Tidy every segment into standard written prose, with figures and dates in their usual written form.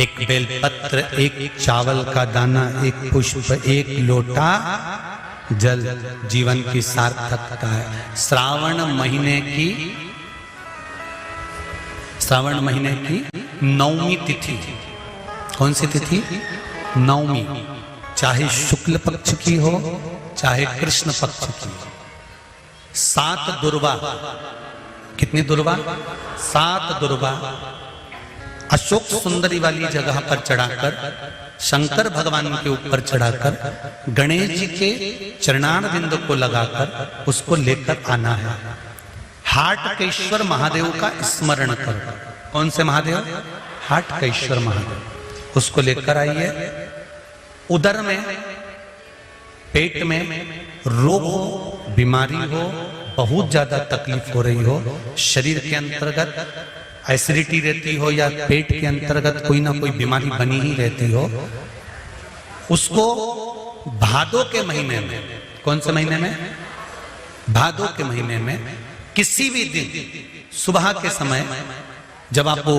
एक बेलपत्र, एक चावल का दाना, एक पुष्प, एक लोटा जल जीवन की सार्थकता है। श्रावण महीने की नवमी तिथि, कौन सी तिथि? नवमी, चाहे शुक्ल पक्ष की हो चाहे कृष्ण पक्ष की हो। 7 दुर्वा, कितनी दुर्वा? 7 दुर्वा अशोक सुंदरी वाली जगह पर चढ़ाकर, शंकर भगवान के ऊपर चढ़ाकर, गणेश जी के चरणारविंद को लगाकर उसको लेकर आना है। हाटकेश्वर महादेव का स्मरण करो। कौन से महादेव? हाटकेश्वर महादेव, उसको लेकर आइए। उदर में, पेट में रोग हो, बीमारी हो, बहुत ज्यादा तकलीफ हो रही हो, शरीर के अंतर्गत एसिडिटी रहती हो या पेट के अंतर्गत कोई ना कोई बीमारी बनी ही रहती हो, उसको भादों के महीने में, कौन से महीने में? भादों के महीने में किसी भी दिन सुबह के समय जब आप वो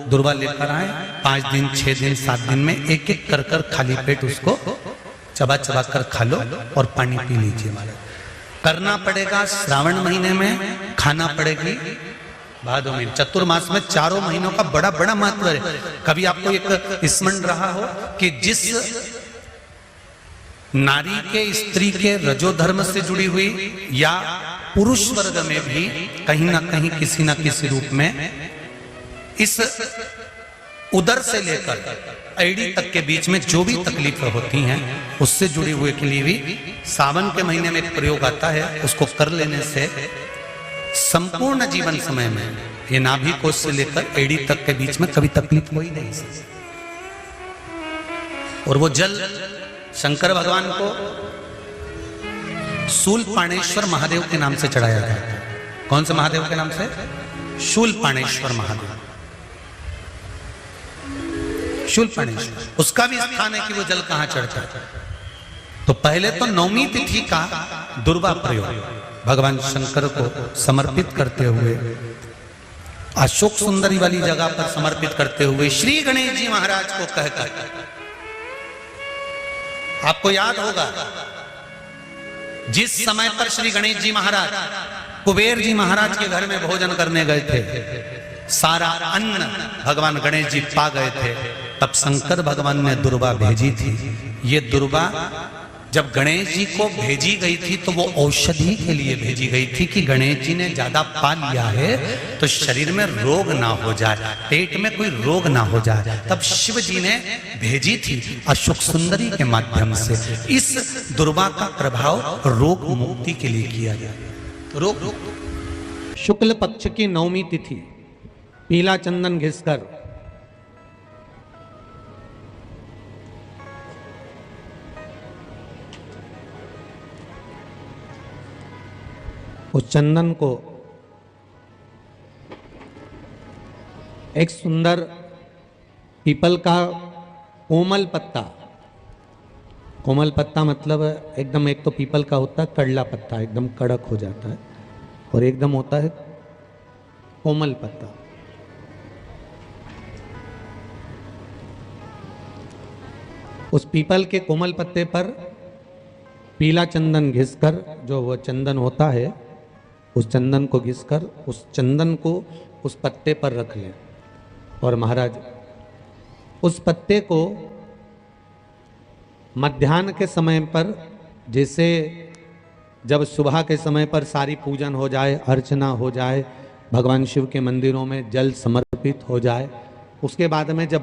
दुर्वा लेकर आए, 5 दिन, 6 दिन, 7 दिन में एक एक कर कर खाली पेट उसको चबा चबा कर खा लो और पानी पी लीजिए। महाराज करना पड़ेगा श्रावण महीने में, खाना पड़ेगी भादों में। चतुर्मास में 4 महीनों का बड़ा बड़ा महत्व है। कभी आपको एक स्मरण रहा हो कि जिस नारी के, स्त्री के रजोधर्म से जुड़ी हुई या पुरुष वर्ग में भी कहीं ना कहीं किसी ना किसी रूप में इस उदर से लेकर एड़ी तक के बीच में जो भी तकलीफें होती हैं उससे जुड़ी हुए के लिए भी सावन के महीने में एक प्रयोग आता है। उसको कर लेने से संपूर्ण जीवन समय में ये नाभि कोश से लेकर एड़ी तक के बीच में कभी तकलीफ हो ही नहीं सकती। और वो जल शंकर भगवान को शूलपाणेश्वर महादेव के नाम से चढ़ाया जाता है। कौन से महादेव के नाम से? शूलपाणेश्वर महादेव। शूलपाणेश्वर, उसका भी स्थान है कि वो जल कहां चढ़ता है। तो पहले तो नवमी तिथि का दुर्वा प्रयोग भगवान शंकर को समर्पित करते हुए, अशोक सुंदरी वाली जगह पर समर्पित करते हुए श्री गणेश जी महाराज को कहकर, आपको याद होगा जिस समय पर श्री गणेश जी महाराज कुबेर जी महाराज के घर में भोजन करने गए थे, सारा अन्न भगवान गणेश जी पा गए थे, तब शंकर भगवान ने दुर्वा भेजी थी। ये दुर्वा जब गणेश जी को भेजी गई थी तो वो औषधि के लिए भेजी गई थी कि गणेश जी ने ज्यादा पा लिया है तो शरीर में रोग ना हो जाए, पेट में कोई रोग ना हो जाए। तब शिव जी ने भेजी थी अशोक सुंदरी के माध्यम से। इस दुर्वा का प्रभाव रोग मुक्ति के लिए किया गया। रोग शुक्ल पक्ष की नवमी तिथि, पीला चंदन घिसकर उस चंदन को एक सुंदर पीपल का कोमल पत्ता, कोमल पत्ता मतलब एकदम, एक तो पीपल का होता है कड़ला पत्ता, एकदम कड़क हो जाता है, और एकदम होता है कोमल पत्ता। उस पीपल के कोमल पत्ते पर पीला चंदन घिसकर, जो वो चंदन होता है, उस चंदन को घिसकर उस चंदन को उस पत्ते पर रख लें। और महाराज उस पत्ते को मध्याह्न के समय पर, जैसे जब सुबह के समय पर सारी पूजन हो जाए, अर्चना हो जाए, भगवान शिव के मंदिरों में जल समर्पित हो जाए, उसके बाद में जब